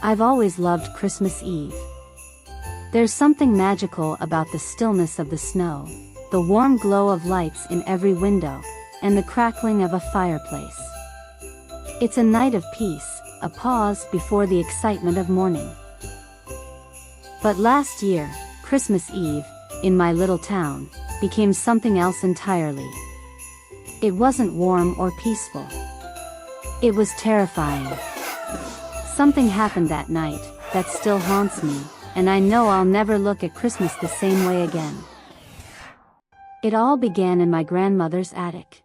I've always loved Christmas Eve. There's something magical about the stillness of the snow, the warm glow of lights in every window, and the crackling of a fireplace. It's a night of peace, a pause before the excitement of morning. But last year, Christmas Eve, in my little town, became something else entirely. It wasn't warm or peaceful. It was terrifying. Something happened that night that still haunts me, and I know I'll never look at Christmas the same way again. It all began in my grandmother's attic.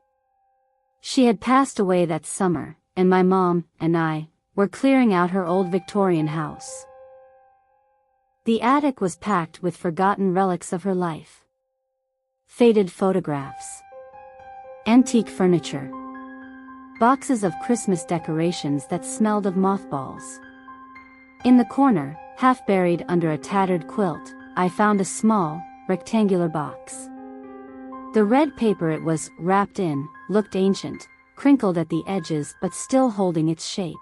She had passed away that summer, and my mom and I were clearing out her old Victorian house. The attic was packed with forgotten relics of her life. Faded photographs, antique furniture, boxes of Christmas decorations that smelled of mothballs. In the corner, half buried under a tattered quilt, I found a small, rectangular box. The red paper it was wrapped in looked ancient, crinkled at the edges but still holding its shape.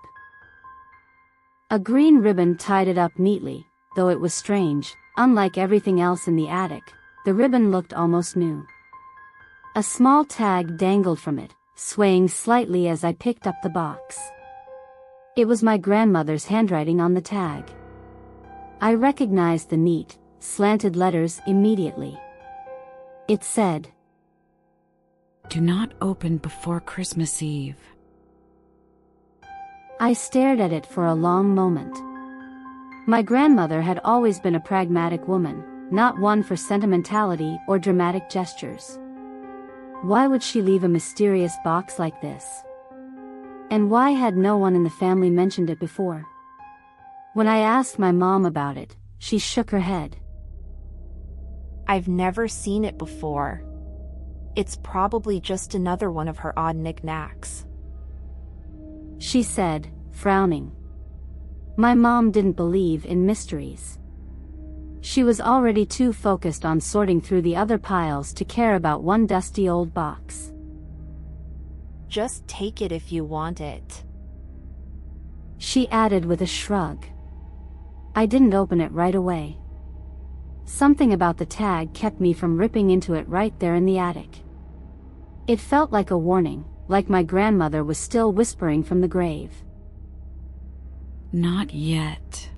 A green ribbon tied it up neatly, though it was strange. Unlike everything else in the attic, the ribbon looked almost new. A small tag dangled from it, swaying slightly as I picked up the box. It was my grandmother's handwriting on the tag. I recognized the neat, slanted letters immediately. It said, "Do not open before Christmas Eve." I stared at it for a long moment. My grandmother had always been a pragmatic woman, not one for sentimentality or dramatic gestures. Why would she leave a mysterious box like this? And why had no one in the family mentioned it before? When I asked my mom about it, she shook her head. "I've never seen it before. It's probably just another one of her odd knickknacks," she said, frowning. My mom didn't believe in mysteries. She was already too focused on sorting through the other piles to care about one dusty old box. "Just take it if you want it," she added with a shrug. I didn't open it right away. Something about the tag kept me from ripping into it right there in the attic. It felt like a warning, like my grandmother was still whispering from the grave. "Not yet."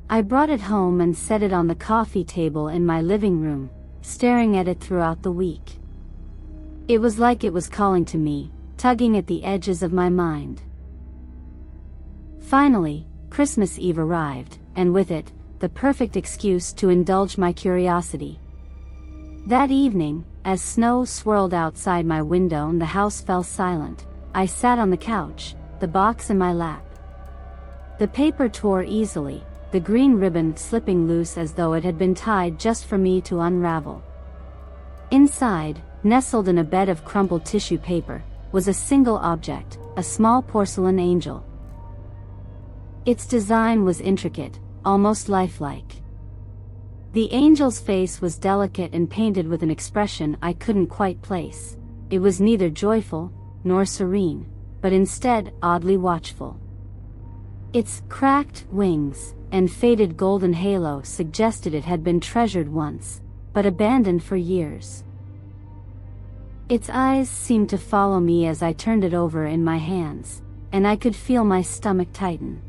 I brought it home and set it on the coffee table in my living room, staring at it throughout the week. It was like it was calling to me, tugging at the edges of my mind. Finally, Christmas Eve arrived, and with it, the perfect excuse to indulge my curiosity. That evening, as snow swirled outside my window and the house fell silent, I sat on the couch, the box in my lap. The paper tore easily, the green ribbon slipping loose as though it had been tied just for me to unravel. Inside, nestled in a bed of crumpled tissue paper, was a single object, a small porcelain angel. Its design was intricate, almost lifelike. The angel's face was delicate and painted with an expression I couldn't quite place. It was neither joyful, nor serene, but instead oddly watchful. Its cracked wings and faded golden halo suggested it had been treasured once, but abandoned for years. Its eyes seemed to follow me as I turned it over in my hands, and I could feel my stomach tighten.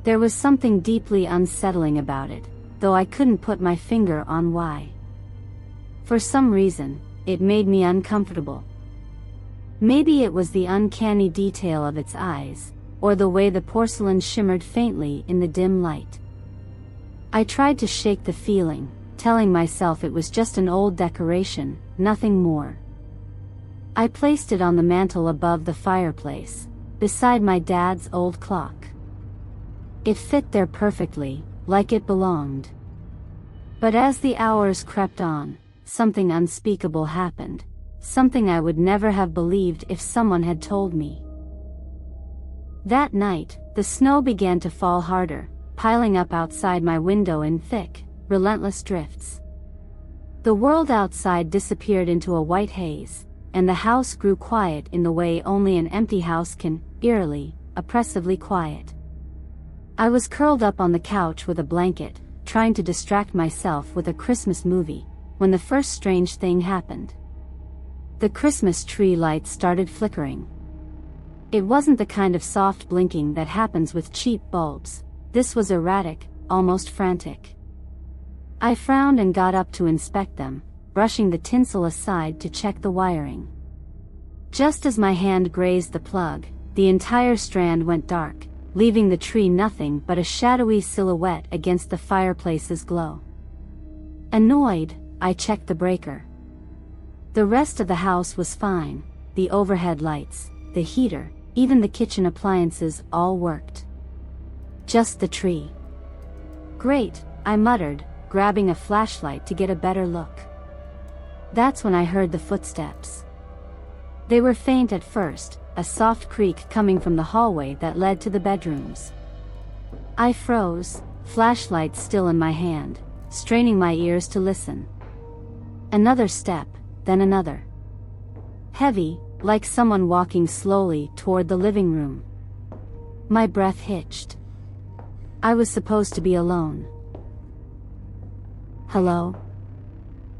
There was something deeply unsettling about it, though I couldn't put my finger on why. For some reason, it made me uncomfortable. Maybe it was the uncanny detail of its eyes, or the way the porcelain shimmered faintly in the dim light. I tried to shake the feeling, telling myself it was just an old decoration, nothing more. I placed it on the mantel above the fireplace, beside my dad's old clock. It fit there perfectly, like it belonged. But as the hours crept on, something unspeakable happened, something I would never have believed if someone had told me. That night, the snow began to fall harder, piling up outside my window in thick, relentless drifts. The world outside disappeared into a white haze, and the house grew quiet in the way only an empty house can, eerily, oppressively quiet. I was curled up on the couch with a blanket, trying to distract myself with a Christmas movie, when the first strange thing happened. The Christmas tree lights started flickering. It wasn't the kind of soft blinking that happens with cheap bulbs. This was erratic, almost frantic. I frowned and got up to inspect them, brushing the tinsel aside to check the wiring. Just as my hand grazed the plug, the entire strand went dark, leaving the tree nothing but a shadowy silhouette against the fireplace's glow. Annoyed, I checked the breaker. The rest of the house was fine. The overhead lights, the heater, even the kitchen appliances all worked. Just the tree. Great, I muttered, grabbing a flashlight to get a better look. That's when I heard the footsteps. They were faint at first, a soft creak coming from the hallway that led to the bedrooms. I froze, flashlight still in my hand, straining my ears to listen. Another step, then another. Heavy, like someone walking slowly toward the living room. My breath hitched. I was supposed to be alone. Hello?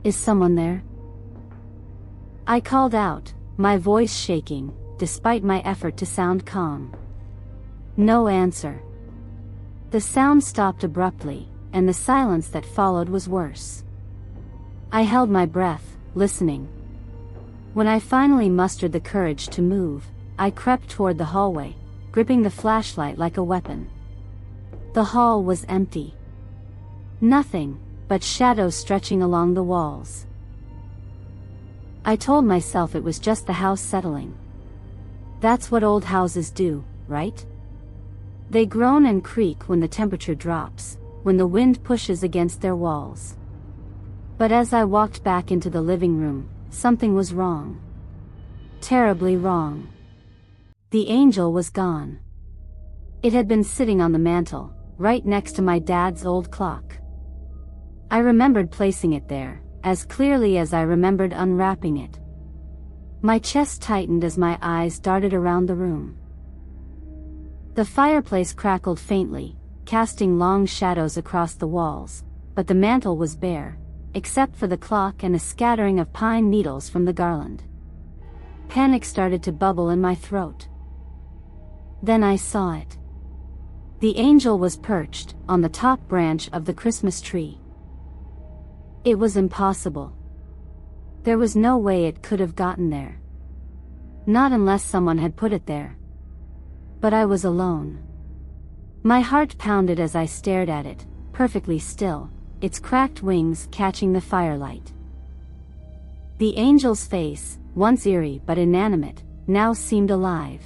Is someone there? I called out, my voice shaking, despite my effort to sound calm. No answer. The sound stopped abruptly, and the silence that followed was worse. I held my breath, listening. When I finally mustered the courage to move, I crept toward the hallway, gripping the flashlight like a weapon. The hall was empty. Nothing but shadows stretching along the walls. I told myself it was just the house settling. That's what old houses do, right? They groan and creak when the temperature drops, when the wind pushes against their walls. But as I walked back into the living room, something was wrong. Terribly wrong. The angel was gone. It had been sitting on the mantel, right next to my dad's old clock. I remembered placing it there, as clearly as I remembered unwrapping it. My chest tightened as my eyes darted around the room. The fireplace crackled faintly, casting long shadows across the walls, but the mantel was bare, except for the clock and a scattering of pine needles from the garland. Panic started to bubble in my throat. Then I saw it. The angel was perched on the top branch of the Christmas tree. It was impossible. There was no way it could have gotten there. Not unless someone had put it there. But I was alone. My heart pounded as I stared at it, perfectly still, its cracked wings catching the firelight. The angel's face, once eerie but inanimate, now seemed alive.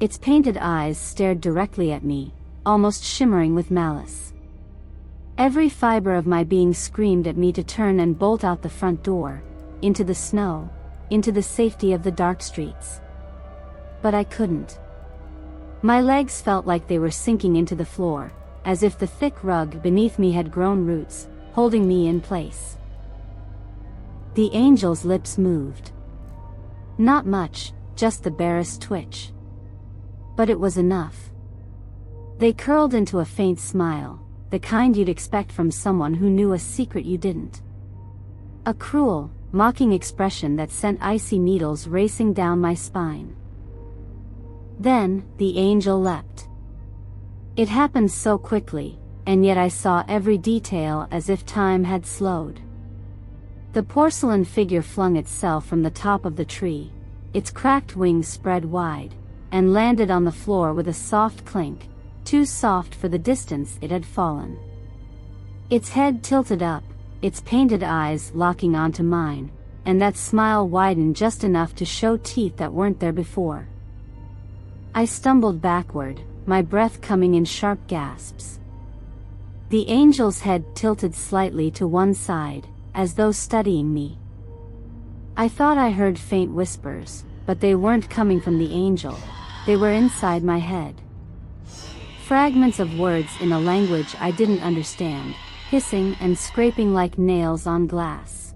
Its painted eyes stared directly at me, almost shimmering with malice. Every fiber of my being screamed at me to turn and bolt out the front door, into the snow, into the safety of the dark streets. But I couldn't. My legs felt like they were sinking into the floor, as if the thick rug beneath me had grown roots, holding me in place. The angel's lips moved. Not much, just the barest twitch. But it was enough. They curled into a faint smile, the kind you'd expect from someone who knew a secret you didn't. A cruel, mocking expression that sent icy needles racing down my spine. Then, the angel leapt. It happened so quickly, and yet I saw every detail as if time had slowed. The porcelain figure flung itself from the top of the tree, its cracked wings spread wide, and landed on the floor with a soft clink, too soft for the distance it had fallen. Its head tilted up, its painted eyes locking onto mine, and that smile widened just enough to show teeth that weren't there before. I stumbled backward, my breath coming in sharp gasps. The angel's head tilted slightly to one side, as though studying me. I thought I heard faint whispers, but they weren't coming from the angel, they were inside my head. Fragments of words in a language I didn't understand, hissing and scraping like nails on glass.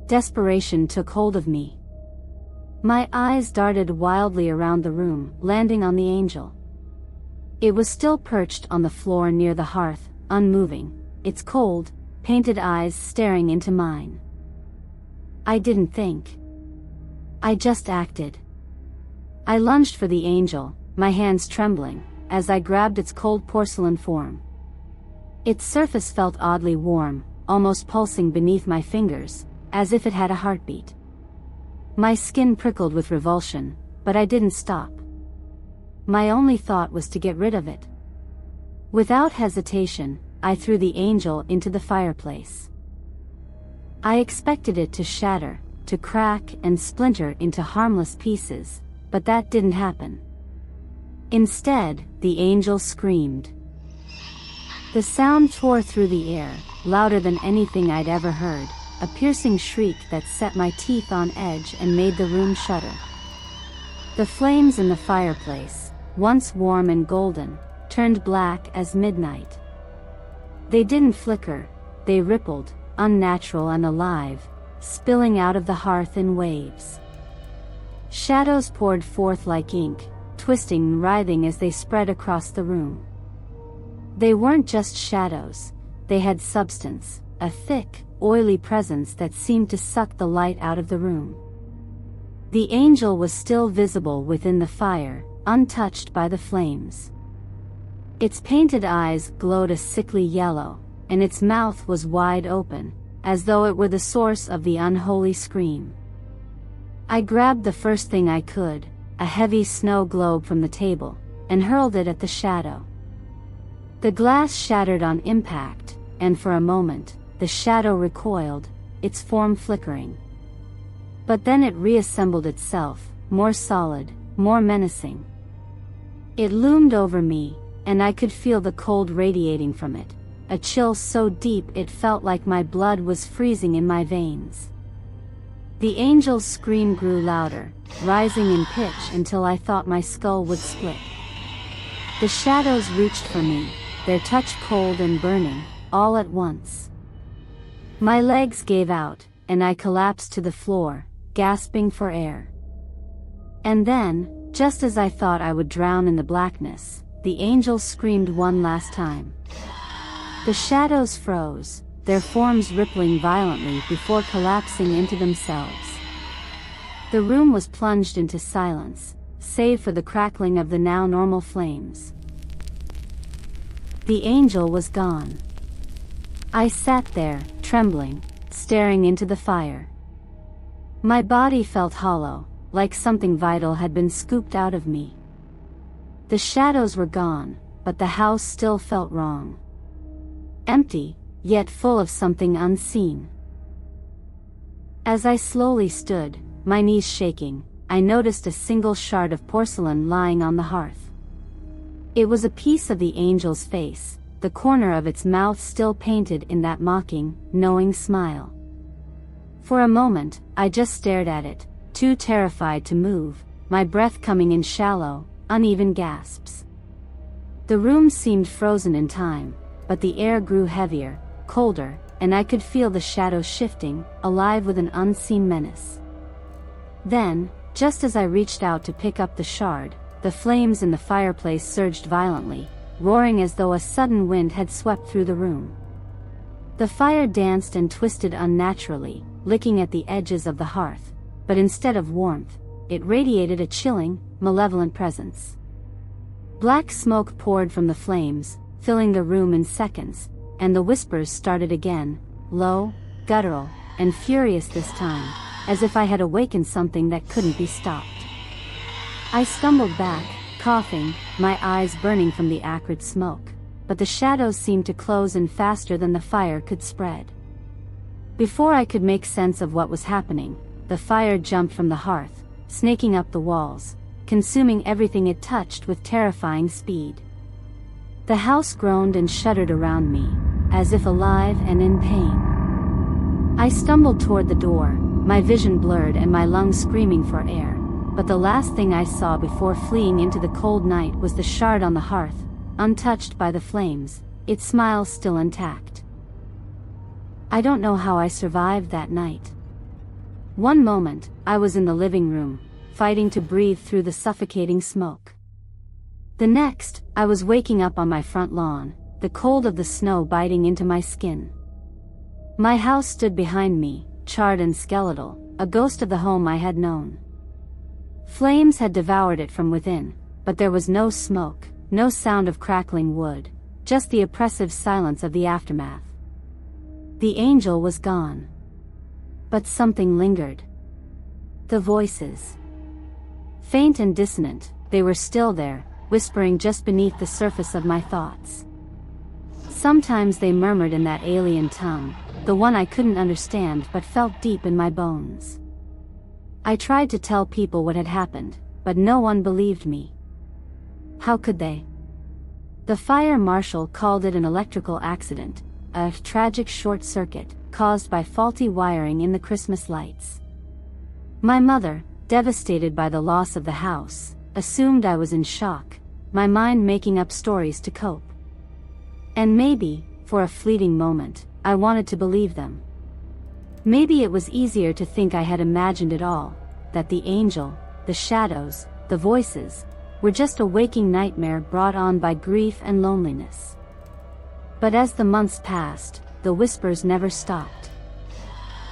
Desperation took hold of me. My eyes darted wildly around the room, landing on the angel. It was still perched on the floor near the hearth, unmoving, its cold, painted eyes staring into mine. I didn't think. I just acted. I lunged for the angel, my hands trembling, as I grabbed its cold porcelain form. Its surface felt oddly warm, almost pulsing beneath my fingers, as if it had a heartbeat. My skin prickled with revulsion, but I didn't stop. My only thought was to get rid of it. Without hesitation, I threw the angel into the fireplace. I expected it to shatter, to crack and splinter into harmless pieces, but that didn't happen. Instead, the angel screamed. The sound tore through the air, louder than anything I'd ever heard, a piercing shriek that set my teeth on edge and made the room shudder. The flames in the fireplace, once warm and golden, turned black as midnight. They didn't flicker, they rippled, unnatural and alive, spilling out of the hearth in waves. Shadows poured forth like ink, twisting and writhing as they spread across the room. They weren't just shadows, they had substance, a thick, oily presence that seemed to suck the light out of the room. The angel was still visible within the fire, untouched by the flames. Its painted eyes glowed a sickly yellow, and its mouth was wide open, as though it were the source of the unholy scream. I grabbed the first thing I could, a heavy snow globe from the table, and hurled it at the shadow. The glass shattered on impact, and for a moment, the shadow recoiled, its form flickering. But then it reassembled itself, more solid, more menacing. It loomed over me, and I could feel the cold radiating from it, a chill so deep it felt like my blood was freezing in my veins. The angel's scream grew louder, rising in pitch until I thought my skull would split. The shadows reached for me, their touch cold and burning, all at once. My legs gave out, and I collapsed to the floor, gasping for air. And then, just as I thought I would drown in the blackness, the angel screamed one last time. The shadows froze, their forms rippling violently before collapsing into themselves. The room was plunged into silence, save for the crackling of the now normal flames. The angel was gone. I sat there, trembling, staring into the fire. My body felt hollow, like something vital had been scooped out of me. The shadows were gone, but the house still felt wrong. Empty, yet full of something unseen. As I slowly stood, my knees shaking, I noticed a single shard of porcelain lying on the hearth. It was a piece of the angel's face, the corner of its mouth still painted in that mocking, knowing smile. For a moment, I just stared at it, too terrified to move, my breath coming in shallow, uneven gasps. The room seemed frozen in time, but the air grew heavier, colder, and I could feel the shadows shifting, alive with an unseen menace. Then, just as I reached out to pick up the shard, the flames in the fireplace surged violently, roaring as though a sudden wind had swept through the room. The fire danced and twisted unnaturally, licking at the edges of the hearth, but instead of warmth, it radiated a chilling, malevolent presence. Black smoke poured from the flames, filling the room in seconds, and the whispers started again, low, guttural, and furious this time, as if I had awakened something that couldn't be stopped. I stumbled back, coughing, my eyes burning from the acrid smoke, but the shadows seemed to close in faster than the fire could spread. Before I could make sense of what was happening, the fire jumped from the hearth, snaking up the walls, consuming everything it touched with terrifying speed. The house groaned and shuddered around me, as if alive and in pain. I stumbled toward the door, my vision blurred and my lungs screaming for air, but the last thing I saw before fleeing into the cold night was the shard on the hearth, untouched by the flames, its smile still intact. I don't know how I survived that night. One moment, I was in the living room, fighting to breathe through the suffocating smoke. The next, I was waking up on my front lawn, the cold of the snow biting into my skin. My house stood behind me, charred and skeletal, a ghost of the home I had known. Flames had devoured it from within, but there was no smoke, no sound of crackling wood, just the oppressive silence of the aftermath. The angel was gone. But something lingered. The voices. Faint and dissonant, they were still there, whispering just beneath the surface of my thoughts. Sometimes they murmured in that alien tongue, the one I couldn't understand but felt deep in my bones. I tried to tell people what had happened, but no one believed me. How could they? The fire marshal called it an electrical accident, a tragic short circuit, caused by faulty wiring in the Christmas lights. My mother, devastated by the loss of the house, assumed I was in shock, my mind making up stories to cope. And maybe, for a fleeting moment, I wanted to believe them. Maybe it was easier to think I had imagined it all, that the angel, the shadows, the voices, were just a waking nightmare brought on by grief and loneliness. But as the months passed, the whispers never stopped.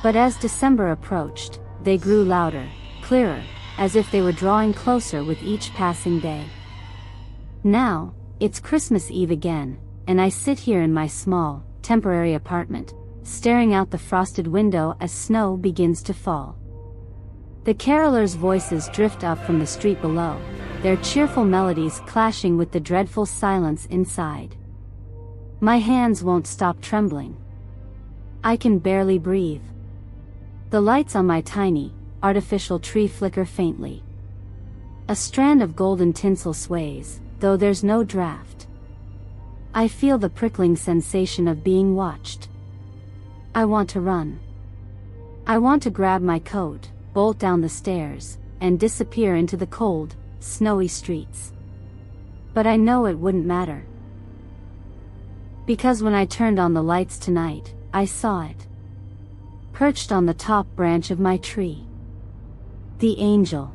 But as December approached, they grew louder, clearer, as if they were drawing closer with each passing day. Now, it's Christmas Eve again, and I sit here in my small, temporary apartment, staring out the frosted window as snow begins to fall. The carolers' voices drift up from the street below, their cheerful melodies clashing with the dreadful silence inside. My hands won't stop trembling. I can barely breathe. The lights on my tiny, artificial tree flicker faintly. A strand of golden tinsel sways, though there's no draft. I feel the prickling sensation of being watched. I want to run. I want to grab my coat, bolt down the stairs, and disappear into the cold, snowy streets. But I know it wouldn't matter. Because when I turned on the lights tonight, I saw it. Perched on the top branch of my tree. The angel.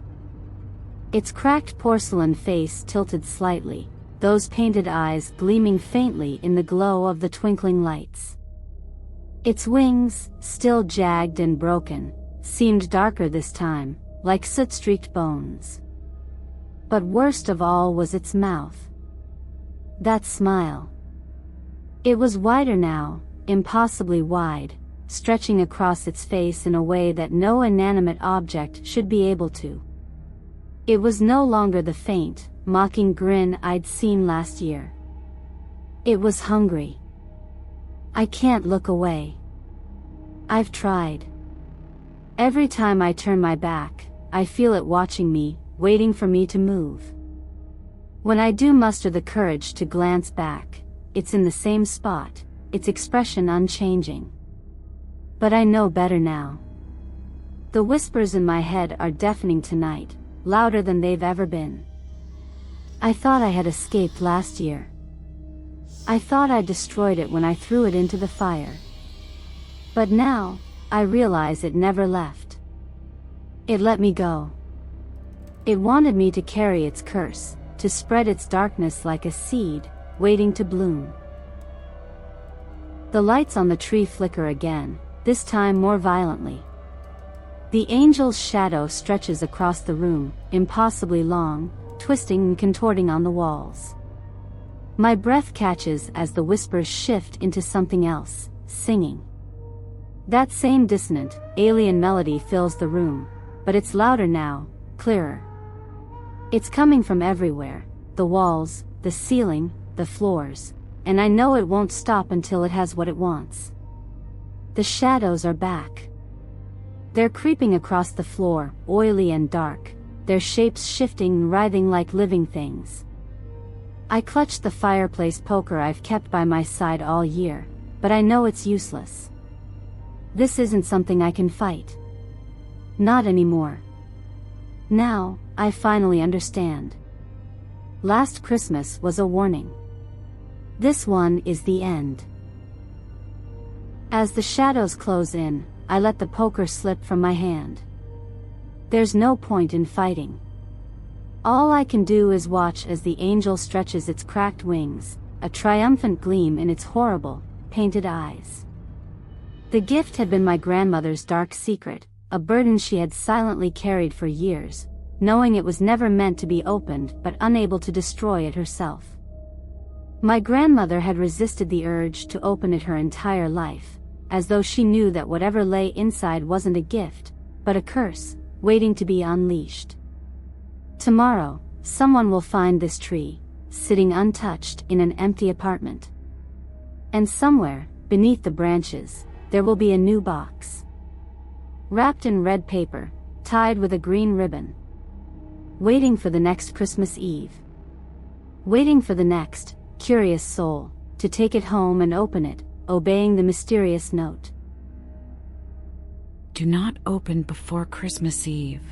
Its cracked porcelain face tilted slightly, those painted eyes gleaming faintly in the glow of the twinkling lights. Its wings, still jagged and broken, seemed darker this time, like soot-streaked bones. But worst of all was its mouth. That smile. It was wider now, impossibly wide, stretching across its face in a way that no inanimate object should be able to. It was no longer the faint, mocking grin I'd seen last year. It was hungry. I can't look away. I've tried. Every time I turn my back, I feel it watching me, waiting for me to move. When I do muster the courage to glance back, it's in the same spot, its expression unchanging. But I know better now. The whispers in my head are deafening tonight, louder than they've ever been. I thought I had escaped last year. I thought I destroyed it when I threw it into the fire. But now, I realize it never left. It let me go. It wanted me to carry its curse, to spread its darkness like a seed, waiting to bloom. The lights on the tree flicker again, this time more violently. The angel's shadow stretches across the room, impossibly long, twisting and contorting on the walls. My breath catches as the whispers shift into something else, singing. That same dissonant, alien melody fills the room, but it's louder now, clearer. It's coming from everywhere, the walls, the ceiling, the floors, and I know it won't stop until it has what it wants. The shadows are back. They're creeping across the floor, oily and dark, their shapes shifting and writhing like living things. I clutch the fireplace poker I've kept by my side all year, but I know it's useless. This isn't something I can fight. Not anymore. Now, I finally understand. Last Christmas was a warning. This one is the end. As the shadows close in, I let the poker slip from my hand. There's no point in fighting. All I can do is watch as the angel stretches its cracked wings, a triumphant gleam in its horrible, painted eyes. The gift had been my grandmother's dark secret, a burden she had silently carried for years, knowing it was never meant to be opened but unable to destroy it herself. My grandmother had resisted the urge to open it her entire life, as though she knew that whatever lay inside wasn't a gift, but a curse, waiting to be unleashed. Tomorrow, someone will find this tree, sitting untouched in an empty apartment. And somewhere, beneath the branches, there will be a new box. Wrapped in red paper, tied with a green ribbon. Waiting for the next Christmas Eve. Waiting for the next, curious soul, to take it home and open it, obeying the mysterious note. Do not open before Christmas Eve.